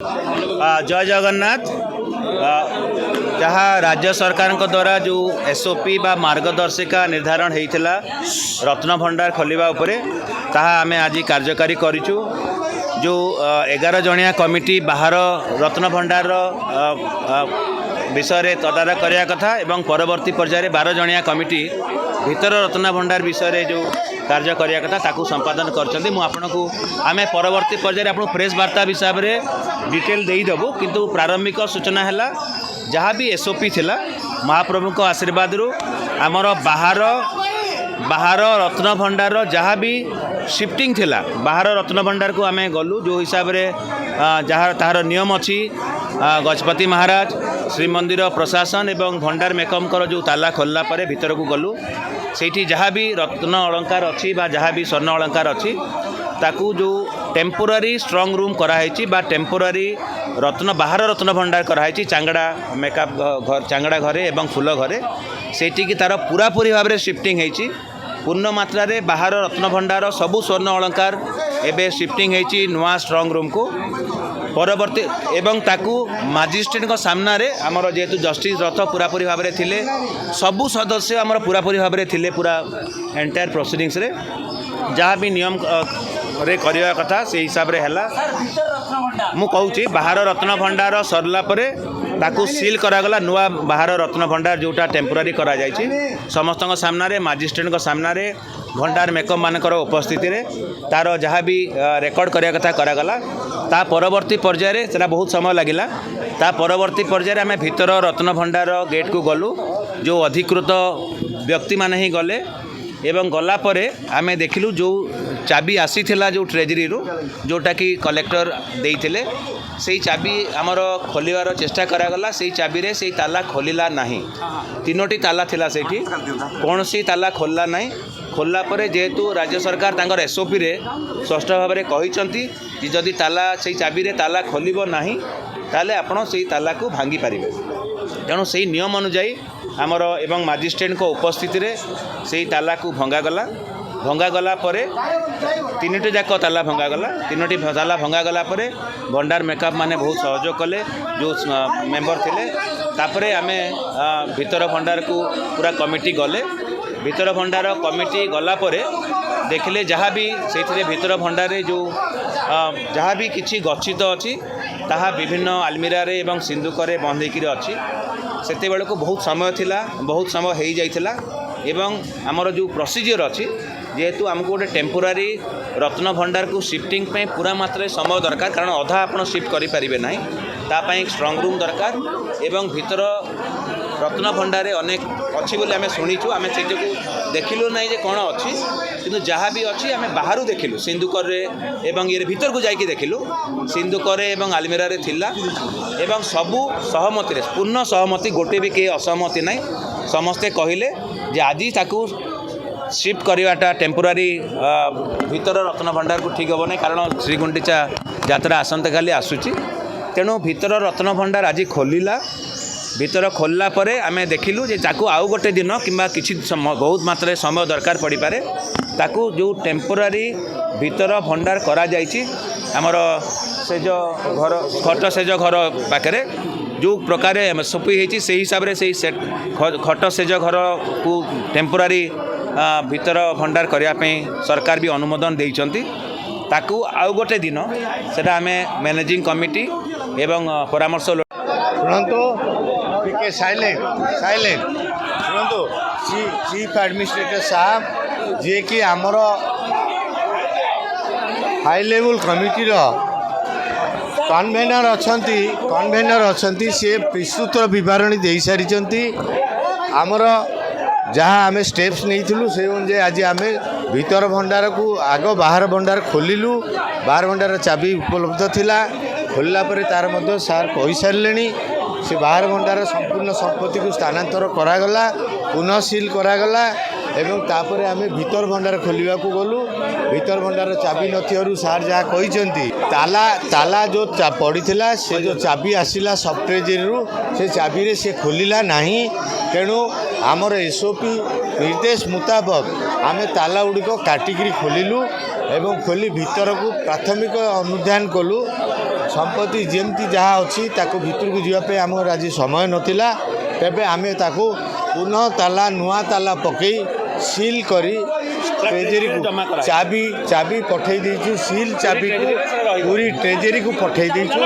जय जगन्नाथ। जहाँ राज्य सरकार द्वारा जो एसओपी बा मार्गदर्शिका निर्धारण होता रत्न भंडार खोलिबा उपरे ताहा आमे आज कार्यकारी करिचु। जो 11 जणिया कमिटी बाहर रत्न भंडार विषय तदारख करने कथा एवं परवर्ती पर्यायर 12 जणिया कमिटी भीतर रत्न भंडार विषय जो कार्य करने कथा ताकू संपादन करछन्ती। मु आपनको आमे परवर्ती पर्यायर आपन प्रेस वार्ता हिसाब रे डिटेल देदेबू, किंतु प्रारंभिक सूचना है जहाँ भी एसओपी थिला महाप्रभु को आशीर्वाद रु आमर बाहर रत्न भंडार जहाँ भी शिफ्टिंग थिला बाहर रत्न भंडार को आमे गलु। जो हिसाब रे जहाँ तार नियम अच्छी गजपति महाराज श्रीमंदिर प्रशासन एवं भंडार मेकमकर जो ताला खोलला परे भीतर को गलु। सेठी जहाँ भी रत्न अलंकार अच्छी बा जहाँ भी स्वर्ण अलंकार अच्छी ताकू जो टेम्पोरारी स्ट्रंग रूम कराई बा टेम्पोरारी रत्न बाहर रत्न भंडार कराई चांगड़ा मेकअप घर चांगड़ा घरे एवं फूल घरे सेठी की तार पूरापूरी भाव में शिफ्टिंग होती। पूर्ण मात्रा रे बाहर रत्न भंडार सबू स्वर्ण अलंकार एवं शिफ्टिंग होती नुआ स्ट्रंग रूम को परवर्ती एवं ताकू मजिस्ट्रेट सामना रे आमर जेहेतु जस्टिस रथ पूरापूरी भाव में थिले सबू सदस्य आमर पूरापूरी भाव में थिले पूरा एंटायर प्रोसीडिंग्स रे जहाँ भी नियम रे करवा कथा से हिसाब रे हैला। मु कहूँ बाहर रत्न भंडार सरला परे ताकू सील करागला नुआ बाहर रत्न भंडार जोटा टेम्पोरारी करा जायछि समस्त सामना रे मजिस्ट्रेट सामना रे भंडार मेकअप मानकर उपस्थिति रे तार जहाँ भी रेकर्ड करने कथा करागला। ता परवर्ती पर्यायर से बहुत समय लगिला। ता परवर्ती पर्यायर आम भीतर रत्न भंडार गेट को गलु। जो अधिकृत व्यक्ति माने ही गले एवं गला परे आमे देखिलु जो चाबी आसी थिला जो ट्रेजरी रू जोटा कि कलेक्टर देइथिले सेही चाबी आमर खोलिवार चेष्टा करागला। सेही चाबी रे सेही ताला खोलिला नाही। तीनोटी ताला थिला सेठी कौन सी ताला खोलला नाही। खोलला परे जेहेतु राज्य सरकार तांकर एसओपी रे स्पष्ट भाव में कहिसंती कि जदि ताला सेही चाबी रे ताला खोलिबो नाही ताले आपण सेही ताला को भांगी पारिबे। तेणु सेही नियम अनुसार आमर एवं मजिस्ट्रेट को उपस्थिति रे सेही ताला को भंगागला परे तीनोटी जाक ताला भंगागला। तीनोटी ताला भंगागला परे भंडार मेकअप माने बहुत सहयोग कले जो मेंबर थिले। तापरे आमे भीतर भंडार को पूरा कमिटी गले। भीतर भंडार कमिटी गला परे देखिले जहाँ भी से भीतर भंडार जो जहाँ भी किसी गच्छित अच्छी ताहा विभिन्न आलमीरा रे एवं सिंदूक रे बंधेकी अच्छी सेते बेले को बहुत समय थिला बहुत समय हो जाइथिला। एवं आमर जो प्रोसीजर अच्छी जेहेतु आमको गोटे टेम्पोरारी रत्न भंडार को शिफ्टिंग पे पूरा मात्रा समय दरकार कारण अधा आपण शिफ्ट करि परिबे नाही तापाई स्ट्रंग रूम दरकार एवं भीतर रत्न भंडार अनेक अच्छी बोली आम शुणीचु। आम से देखिलु ना जे कौन अच्छी किंतु जहाँ भी अच्छी आम बाहर देखिलु सिंदूकर एवं ये भीतर को जाइए देखिलु सिंदूकर एवं आलमीरा रे थिला एवं सबू सहमति रे पूर्ण सहमति गोटे भी किए असहमति ना समस्ते कहले जे आज ताकू शिफ्ट करवाटा टेम्पोरारी भीतर रत्न भंडार को ठीक हे ना कारण श्रीगुंडीचा यात्रा आसंता काली आसूची। तेणु भीतर रत्न भंडार आज खोलिला। भीतर खोलला परे आमे देखिलु जे ताकू आउ गोटे दिन किंबा किछि बहुत मात्रा समय दरकार पड़ी पारे ताकू जो टेम्पोरारी भीतर भंडार करा जाइछि हमर से जो घर खट सेज घर पाखे जो प्रकार एसओपी होती से हिसाब से सही सेट खट सेज घर को टेम्पोरारी भीतर भंडार करने सरकार भी अनुमोदन देइछंती। ताकू आउ गोटे दिन सेटा आमे मैनेजिंग कमिटी एवं परामर्श शुणु टिके साइलेंट शुणु चीफ एडमिनिस्ट्रेटर साहब जे कि आमर हाई लेवल कमिटी कन्वेनर अच्छा सी विस्तृत बरणी दे सारी आमर जहाँ आम स्टेप्स नहीं से अनुसार आज आम भीतर भंडार को आग बाहर भंडार खोलू। बाहर भंडार चाबी उपलब्ध थिला खोलला परे तार मध्य सार कही सारे से बाहर भंडार संपूर्ण संपत्ति को स्थानांतर करागला पुनः सील करागला एवं तापर आम भीतर भंडार खोलने को गलु। भीतर भंडार चाबी नथियारू सार जहाँ कहते ताला जो पड़ा से जो चाबी आसला सब ट्रेजरी से चाबी रे से खोलिला नहीं। तेणु आमर एसओपी निर्देश मुताबक आम ताला गुड़िक काटिकी खोलिलु एवं खोली भीतर को प्राथमिक अनुधान कलु ସମ୍ପତ୍ତି ଯେମିତି ଯାହା ଅଛି ତାକୁ ଭିତରକୁ ଯିବା ପାଇଁ ଆମର ଆଜି ସମୟ ନଥିଲା। ତେବେ ଆମେ ତାକୁ ପୁନଃ ତାଲା ନୂଆ ତାଲା ପକାଇ ସିଲ୍ କରି ଟ୍ରେଜେରୀକୁ ଚାବି ପଠାଇ ଦେଇଛୁ। ସିଲ୍ ଚାବିକୁ ପୁରୀ ଟ୍ରେଜେରୀକୁ ପଠାଇ ଦେଇଛୁ।